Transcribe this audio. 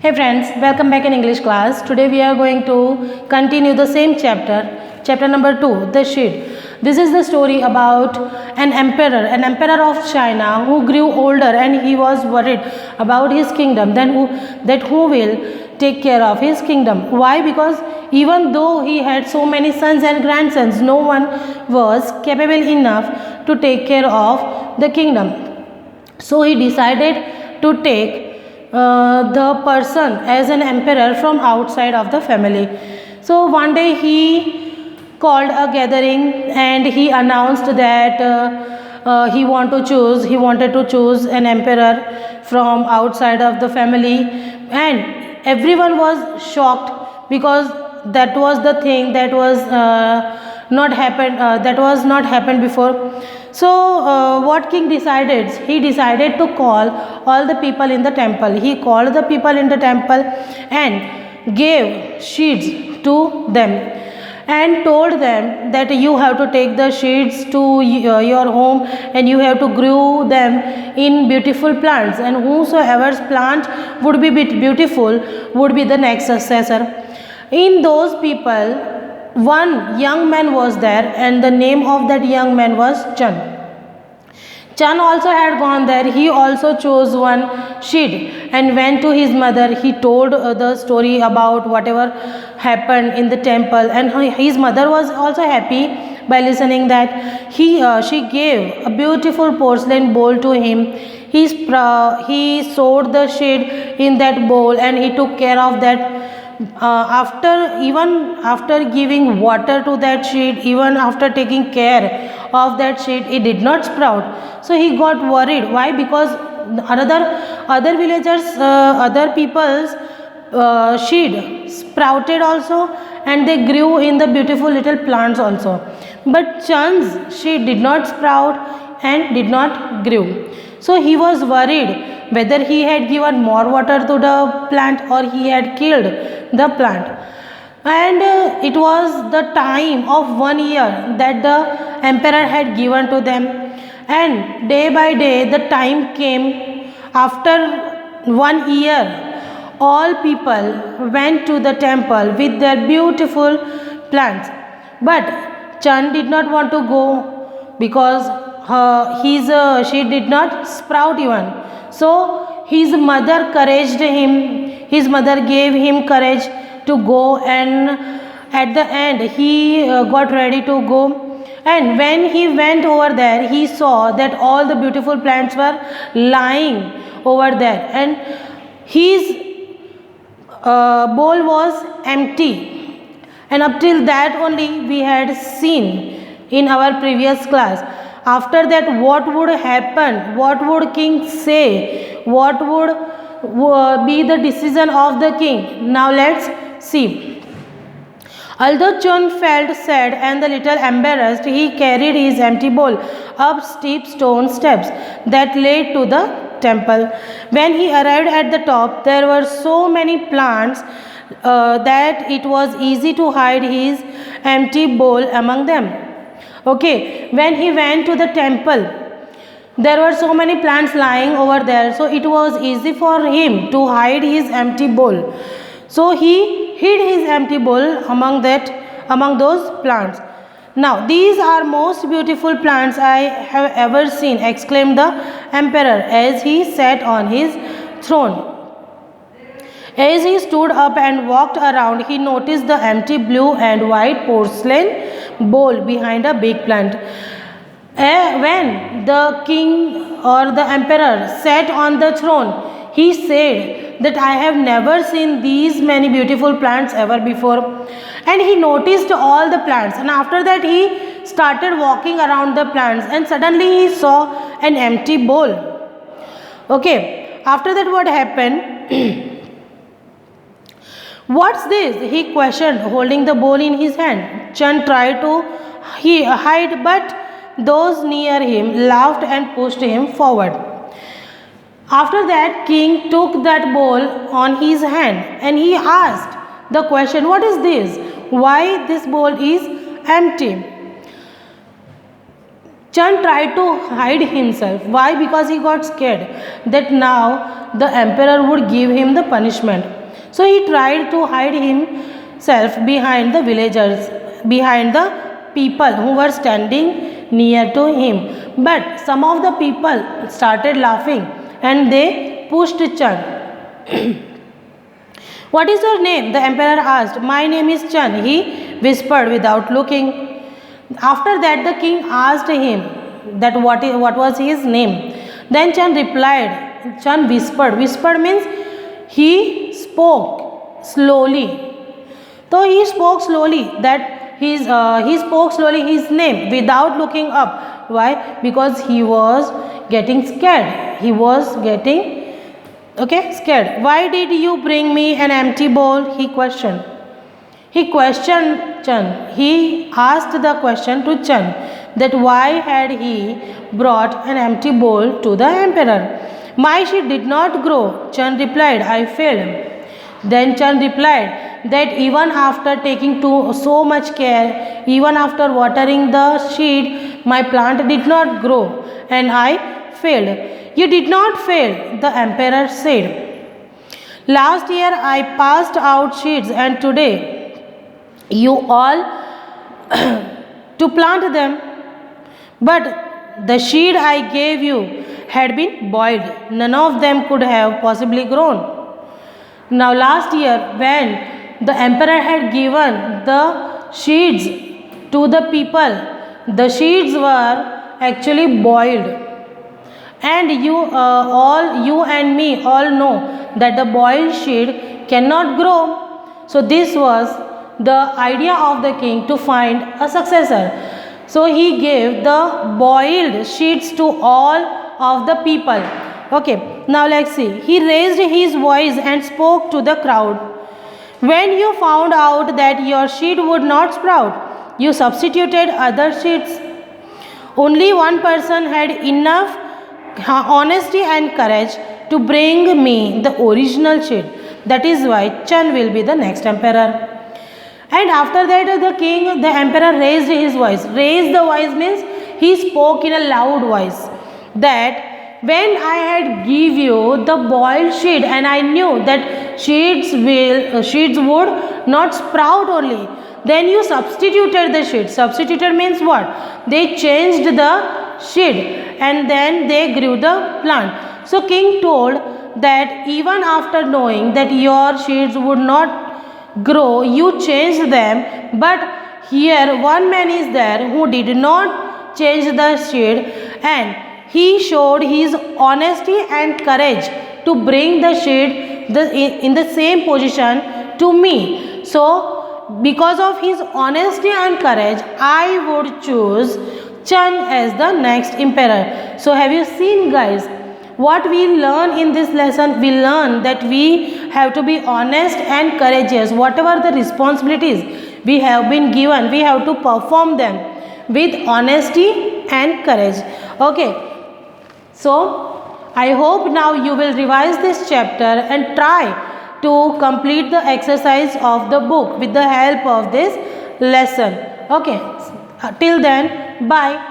Hey friends, welcome back in English class. Today we are going to continue the same chapter number 2, the Shed. This is the story about an emperor of China who grew older and he was worried about his kingdom. Then who will take care of his kingdom? Why? Because even though he had so many sons and grandsons, no one was capable enough to take care of the kingdom. So he decided to take the person as an emperor from outside of the family. So one day he called a gathering and he announced that he wanted to choose an emperor from outside of the family, and everyone was shocked because that was the thing that was not happened before. So what king decided? He decided to call all the people in the temple. He called the people in the temple and gave seeds to them and told them that you have to take the seeds to your home and you have to grow them in beautiful plants, and whosoever's plant would be beautiful would be the next successor. In those people, one young man was there, and the name of that young man was Chan. Chan also had gone there. He also chose one seed and went to his mother. He told the story about whatever happened in the temple, and his mother was also happy by listening that she gave a beautiful porcelain bowl to him. He sowed the seed in that bowl and he took care of that. After giving water to that seed, even after taking care of that seed, it did not sprout. So he got worried. Why? Because other villagers, other people's seed sprouted also, and they grew in the beautiful little plants also. But Chan's seed did not sprout and did not grow. So he was worried whether he had given more water to the plant or he had killed the plant. And it was the time of 1 year that the emperor had given to them, and day by day the time came. After 1 year, all people went to the temple with their beautiful plants, but Chan did not want to go because she did not sprout even. So his mother encouraged him. His mother gave him courage to go, and at the end he got ready to go. And when he went over there, he saw that all the beautiful plants were lying over there, and his bowl was empty. And up till that only we had seen in our previous class. After that, what would happen? What would king say? What would be the decision of the king? Now let's see. Although Chun felt sad and a little embarrassed, he carried his empty bowl up steep stone steps that led to the temple. When he arrived at the top, there were so many plants that it was easy to hide his empty bowl among them. Okay, when he went to the temple, there were so many plants lying over there, so it was easy for him to hide his empty bowl. So he hid his empty bowl among those plants. Now these are most beautiful plants I have ever seen, exclaimed the emperor as he sat on his throne. As he stood up and walked around, he noticed the empty blue and white porcelain bowl behind a big plant. When the king or the emperor sat on the throne, he said that I have never seen these many beautiful plants ever before. And he noticed all the plants, and after that he started walking around the plants, and suddenly he saw an empty bowl. Okay, after that what happened? What's this? He questioned, holding the bowl in his hand. Chan tried to hide, but those near him laughed and pushed him forward. After that, king took that bowl on his hand and he asked the question, what is this? Why this bowl is empty? Chand tried to hide himself. Why? Because he got scared that now the emperor would give him the punishment. So he tried to hide himself behind the villagers, behind the people who were standing near to him. But some of the people started laughing and they pushed Chand. What is your name? The emperor asked. My name is Chand, he whispered without looking. After that, the king asked him that what was his name. Then Chand replied. Chand whispered. Whispered means he spoke slowly. So he spoke slowly that he spoke slowly his name without looking up. Why? Because he was getting scared. He was getting scared. Why did you bring me an empty bowl? He questioned. He questioned Chand. He asked the question to Chand that why had he brought an empty bowl to the emperor. My sheep did not grow. Chand replied, I failed. Then Chand replied that even after taking so much care, even after watering the seed, my plant did not grow and I failed. You did not fail, the emperor said. Last year I passed out seeds and today you all to plant them. But the seed I gave you had been boiled. None of them could have possibly grown. Now last year when the emperor had given the seeds to the people, the seeds were actually boiled. And you and me all know that the boiled seed cannot grow. So this was the idea of the king to find a successor. So he gave the boiled seeds to all of the people. Okay, now let's see. He raised his voice and spoke to the crowd. When you found out that your seed would not sprout, you substituted other seeds. Only one person had enough honesty and courage to bring me the original seed. That is why Chand will be the next emperor. And after that the emperor raised his voice. Raised the voice means he spoke in a loud voice that when I had give you the boiled seed and I knew that seeds would not sprout only, then you substituted the seed. Substituted means what? They changed the seed and then they grew the plant. So king told that even after knowing that your seeds would not grow, you changed them, but here one man is there who did not change the seed and he showed his honesty and courage to bring the seed in the same position to me. So because of his honesty and courage, I would choose Chand as the next emperor. So have you seen, guys? What we learn in this lesson? We learn that we have to be honest and courageous. Whatever the responsibilities we have been given, we have to perform them with honesty and courage. Okay. So I hope now you will revise this chapter and try to complete the exercise of the book with the help of this lesson. Okay. Till then, bye.